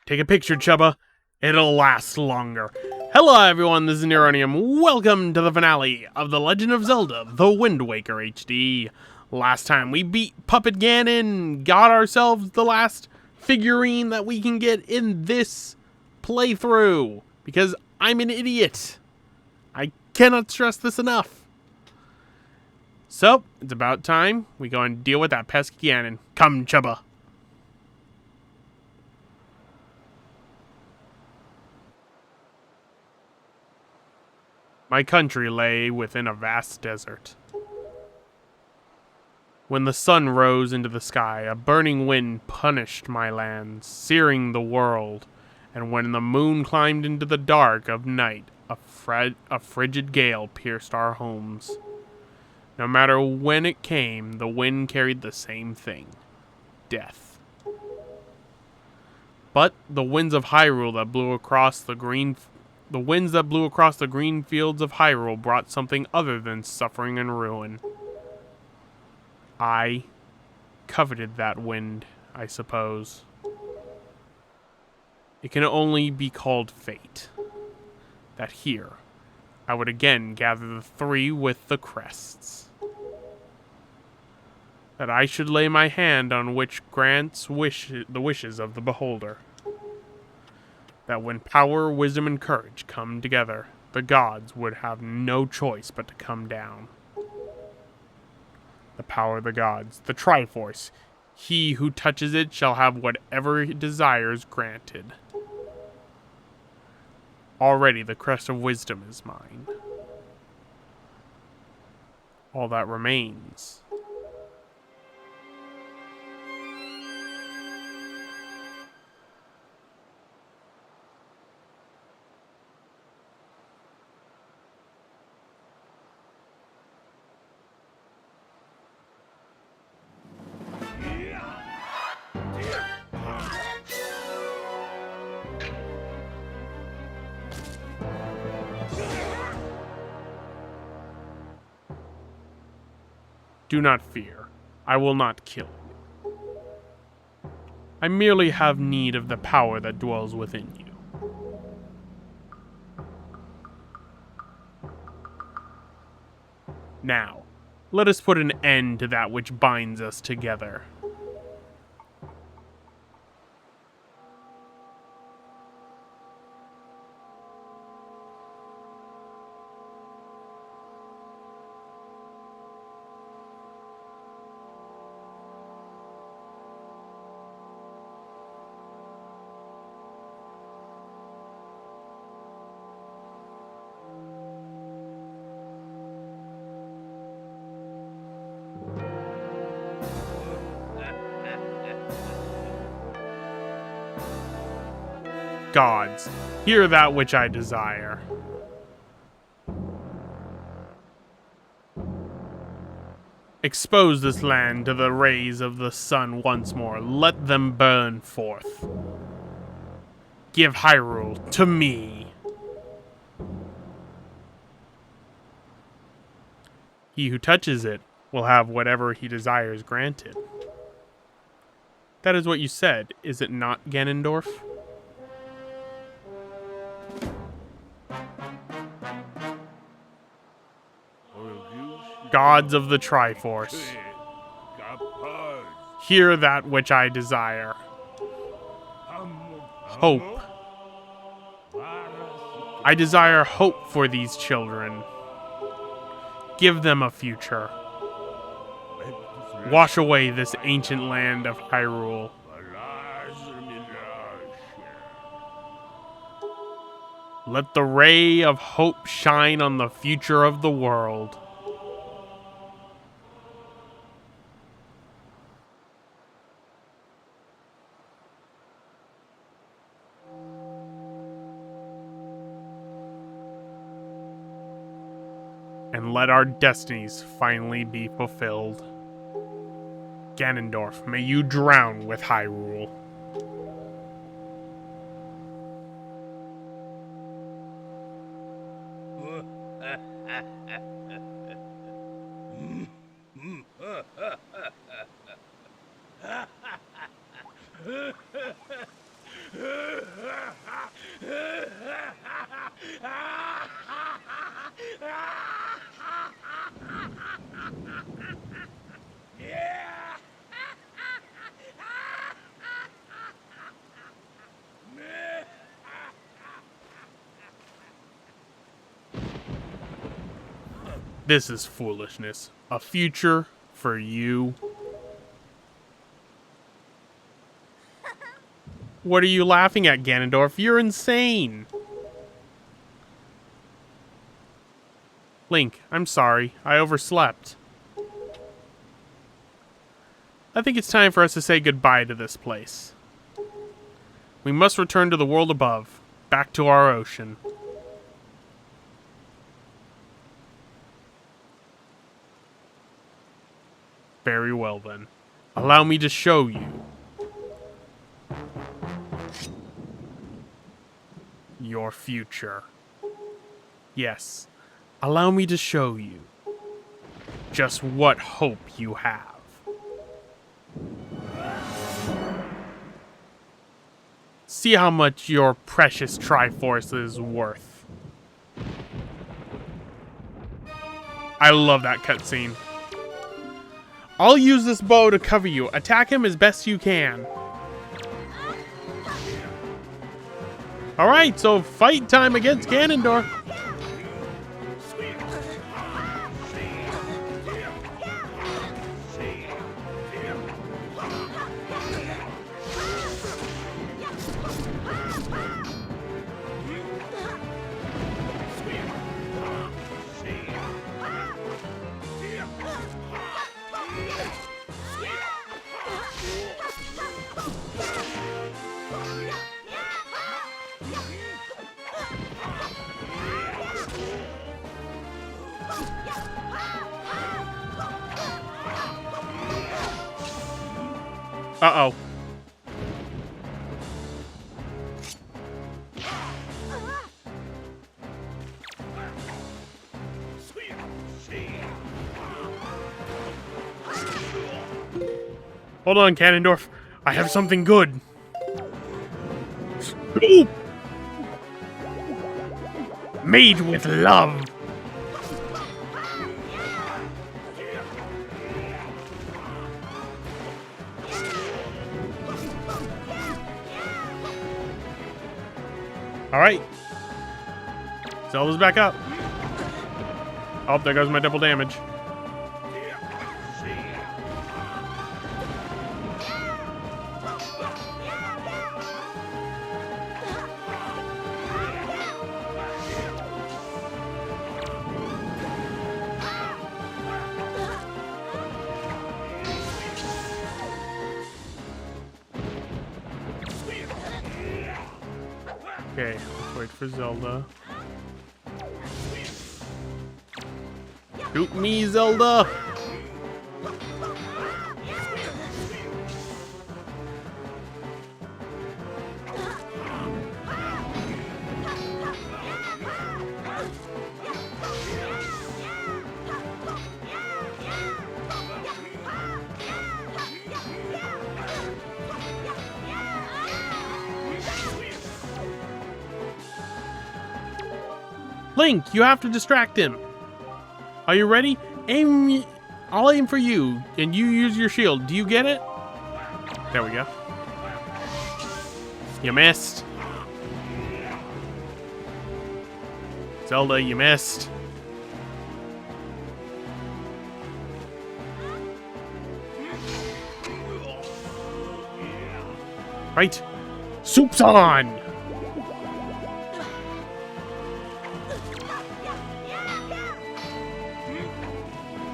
Take a picture, Chubba. It'll last longer. Hello everyone, this is Neronium. Welcome to the finale of The Legend of Zelda, The Wind Waker HD. Last time we beat Puppet Ganon, got ourselves the last figurine that we can get in this playthrough. Because I'm an idiot. I cannot stress this enough. So, it's about time we go and deal with that pesky Ganon. Come, Chubba. My country lay within a vast desert. When the sun rose into the sky, a burning wind punished my lands, searing the world, and when the moon climbed into the dark of night, a frigid gale pierced our homes. No matter when it came, the wind carried the same thing: death. But the winds of Hyrule that blew across the green fields of Hyrule brought something other than suffering and ruin. I coveted that wind, I suppose. It can only be called fate. That here, I would again gather the three with the crests. That I should lay my hand on which grants the wishes of the beholder. That when power, wisdom, and courage come together, the gods would have no choice but to come down. The power of the gods, the Triforce. He who touches it shall have whatever he desires granted. Already the crest of wisdom is mine. All that remains. Do not fear. I will not kill you. I merely have need of the power that dwells within you. Now, let us put an end to that which binds us together. Gods, hear that which I desire. Expose this land to the rays of the sun once more. Let them burn forth. Give Hyrule to me. He who touches it will have whatever he desires granted. That is what you said, is it not, Ganondorf? Gods of the Triforce, hear that which I desire. Hope. I desire hope for these children. Give them a future. Wash away this ancient land of Hyrule. Let the ray of hope shine on the future of the world. And let our destinies finally be fulfilled. Ganondorf, may you drown with Hyrule. This is foolishness. A future for you. What are you laughing at, Ganondorf? You're insane. Link, I'm sorry. I overslept. I think it's time for us to say goodbye to this place. We must return to the world above, back to our ocean. Very well, then. Allow me to show you your future. Yes, allow me to show you just what hope you have. See how much your precious Triforce is worth. I love that cutscene. I'll use this bow to cover you. Attack him as best you can. Alright, so fight time against Ganondorf. Uh-oh. Hold on, Ganondorf. I have something good. Ooh. Made with love. Alright. Zelda's back up. Oh, there goes my double damage. Okay, let's wait for Zelda. Shoot me, Zelda! Link, you have to distract him. Are you ready? I'll aim for you, and you use your shield. Do you get it? There we go. You missed. Zelda, you missed. Right. Soup's on!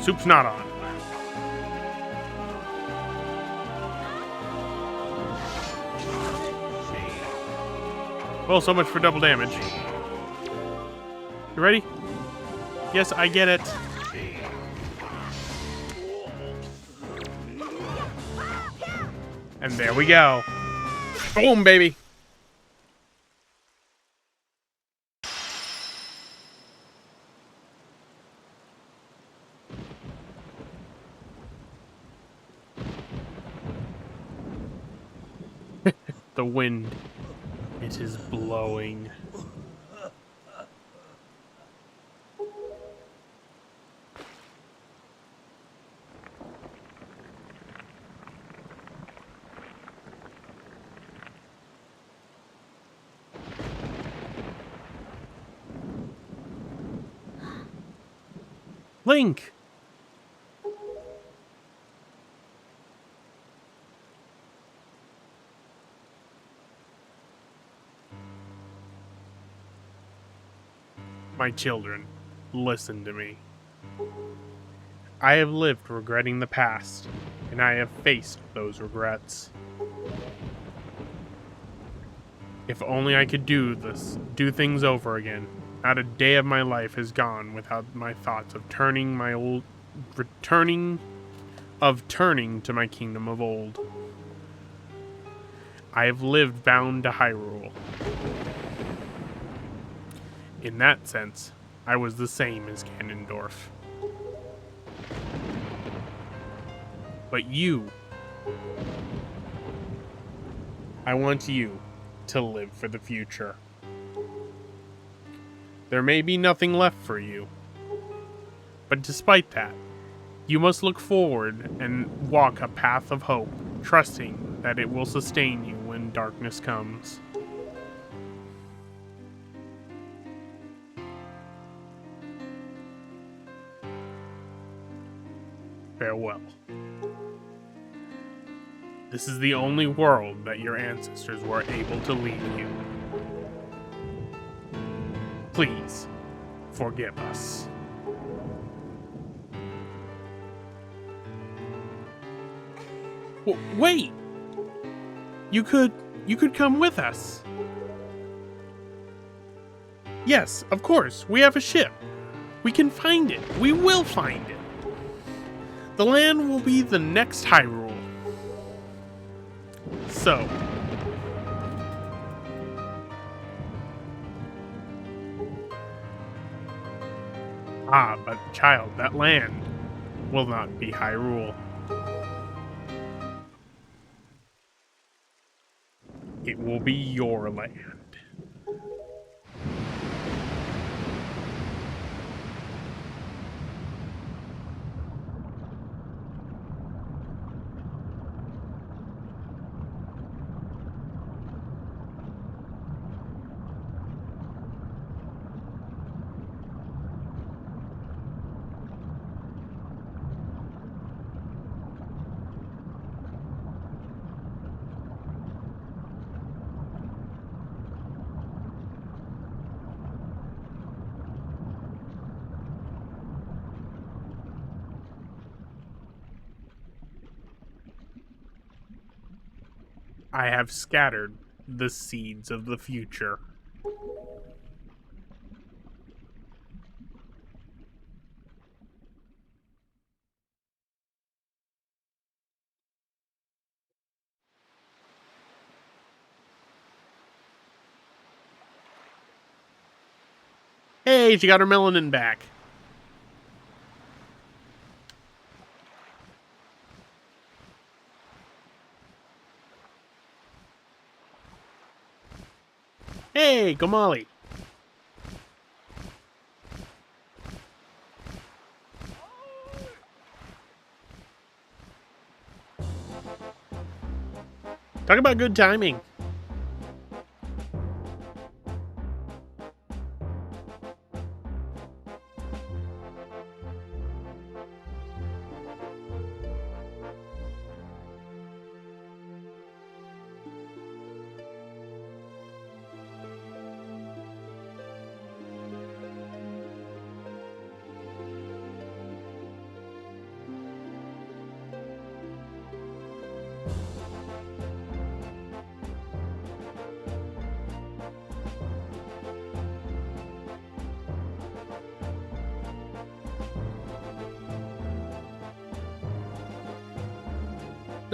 Soup's not on. Well, so much for double damage. You ready? Yes, I get it. And there we go. Boom, baby. The wind, it is blowing. Link! My children, listen to me. I have lived regretting the past, and I have faced those regrets. If only I could do things over again. Not a day of my life has gone without my thoughts of turning to my kingdom of old. I have lived bound to Hyrule. In that sense, I was the same as Ganondorf. But you, I want you to live for the future. There may be nothing left for you, but despite that, you must look forward and walk a path of hope, trusting that it will sustain you when darkness comes. Farewell. This is the only world that your ancestors were able to leave you. Please, forgive us. Wait! You could come with us. Yes, of course, we have a ship. We can find it. We will find it. The land will be the next Hyrule. So, but child, that land will not be Hyrule. It will be your land. I have scattered the seeds of the future. Hey, she got her melanin back. Hey, Gomali. Talk about good timing.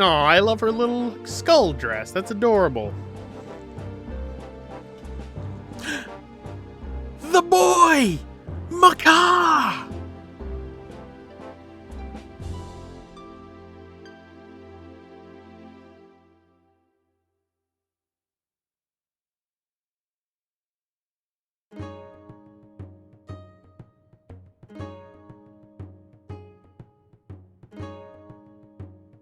Oh, I love her little skull dress. That's adorable. The boy! Macaw!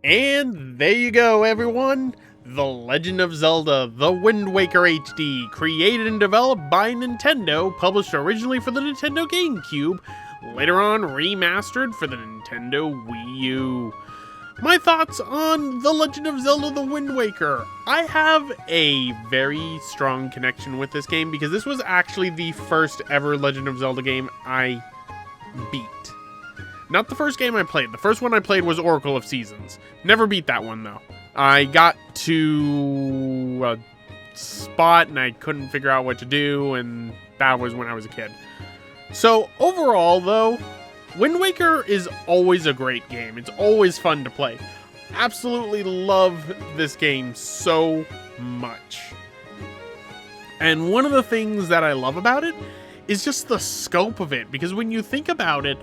And there you go, everyone. The Legend of Zelda: The Wind Waker HD, created and developed by Nintendo, published originally for the Nintendo GameCube, later on remastered for the Nintendo Wii U. My thoughts on The Legend of Zelda The Wind Waker. I have a very strong connection with this game because this was actually the first ever Legend of Zelda game I beat. Not the first game I played. The first one I played was Oracle of Seasons. Never beat that one though. I got to a spot and I couldn't figure out what to do, and that was when I was a kid. So overall though, Wind Waker is always a great game. It's always fun to play. Absolutely love this game so much. And one of the things that I love about it is just the scope of it, because when you think about it,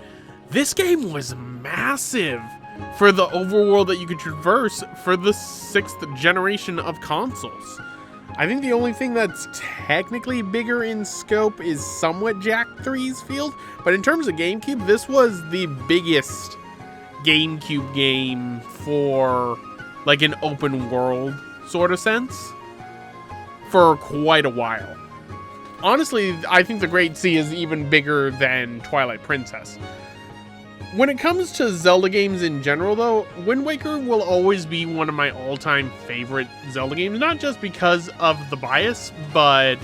this game was massive for the overworld that you could traverse for the 6th generation of consoles. I think the only thing that's technically bigger in scope is somewhat Jak 3's field, but in terms of GameCube, this was the biggest GameCube game for like an open world sort of sense for quite a while. Honestly, I think the Great Sea is even bigger than Twilight Princess. When it comes to Zelda games in general, though, Wind Waker will always be one of my all-time favorite Zelda games, not just because of the bias, but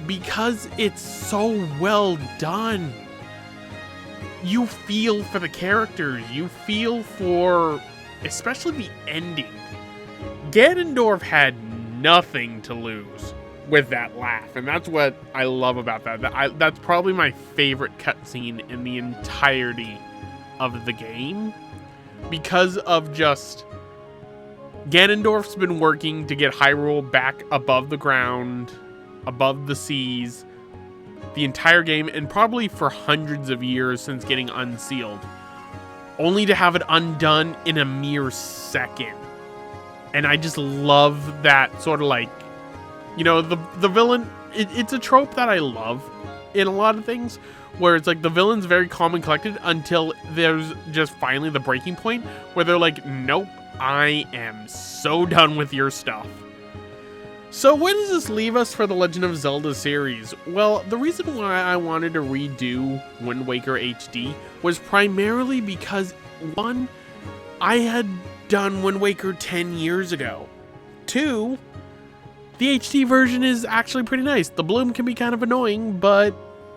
because it's so well done. You feel for the characters, you feel for, especially the ending. Ganondorf had nothing to lose with that laugh, and that's what I love about that. That's probably my favorite cutscene in the entirety of the game, because of just Ganondorf's been working to get Hyrule back above the ground, above the seas, the entire game, and probably for hundreds of years since getting unsealed, only to have it undone in a mere second. And I just love that sort of like, you know, the villain, it's a trope that I love in a lot of things, where it's like the villain's very calm and collected until there's just finally the breaking point where they're like, nope, I am so done with your stuff. So where does this leave us for the Legend of Zelda series? Well, the reason why I wanted to redo Wind Waker HD was primarily because, one, I had done Wind Waker 10 years ago. Two, the HD version is actually pretty nice. The bloom can be kind of annoying, but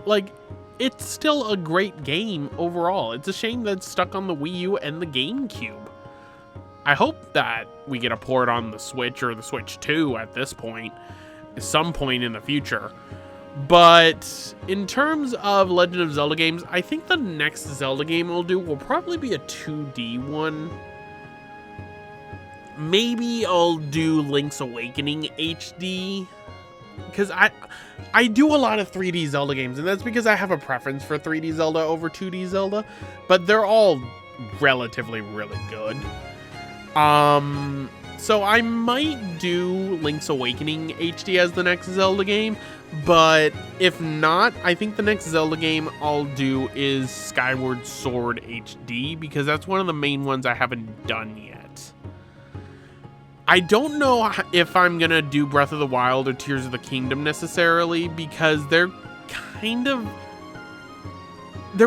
like, it's still a great game overall. It's a shame that it's stuck on the Wii U and the GameCube. I hope that we get a port on the Switch or the Switch 2 at this point, at some point in the future. But in terms of Legend of Zelda games, I think the next Zelda game I'll do will probably be a 2D one. Maybe I'll do Link's Awakening HD, because I do a lot of 3D Zelda games, and that's because I have a preference for 3D Zelda over 2D Zelda, but they're all relatively really good. So I might do Link's Awakening HD as the next Zelda game, but if not, I think the next Zelda game I'll do is Skyward Sword HD, because that's one of the main ones I haven't done yet. I don't know if I'm gonna do Breath of the Wild or Tears of the Kingdom necessarily, because they're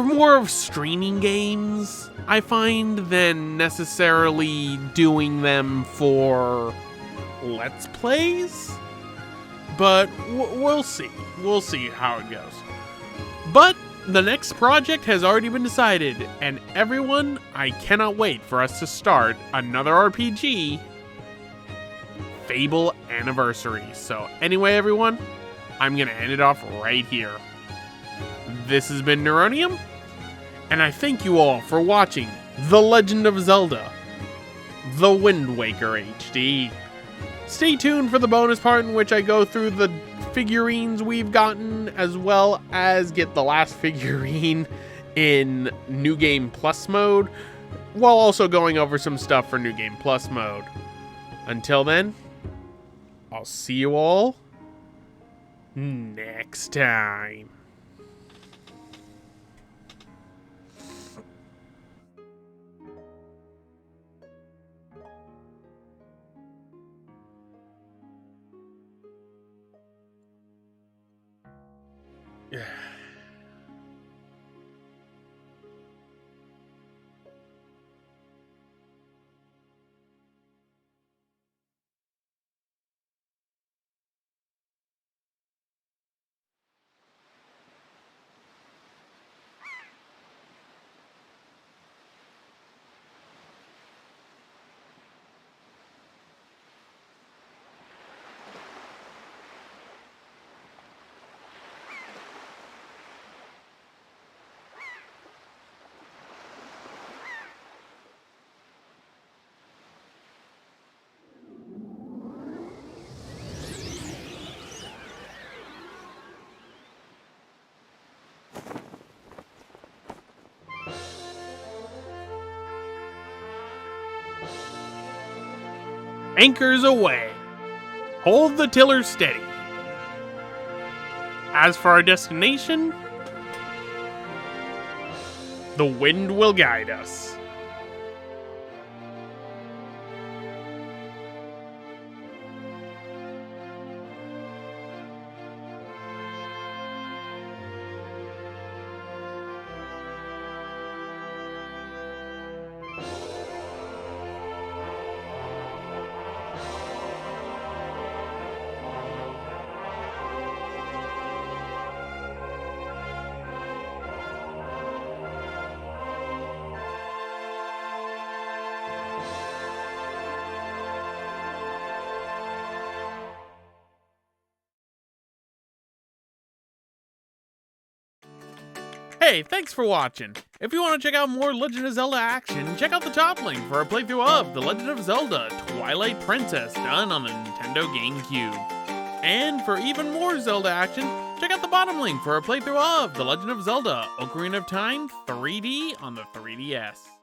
more of streaming games, I find, than necessarily doing them for Let's Plays. But we'll see. We'll see how it goes. But the next project has already been decided, and everyone, I cannot wait for us to start another RPG, Fable Anniversary. So anyway, everyone, I'm gonna end it off right here. This has been Neronium, and I thank you all for watching The Legend of Zelda, The Wind Waker HD. Stay tuned for the bonus part in which I go through the figurines we've gotten, as well as get the last figurine in New Game Plus mode, while also going over some stuff for New Game Plus mode. Until then, I'll see you all next time. Yeah. anchors away. Hold the tiller steady. As for our destination, the wind will guide us. Hey, thanks for watching. If you want to check out more Legend of Zelda action, check out the top link for a playthrough of The Legend of Zelda Twilight Princess done on the Nintendo GameCube. And for even more Zelda action, check out the bottom link for a playthrough of The Legend of Zelda Ocarina of Time 3D on the 3DS.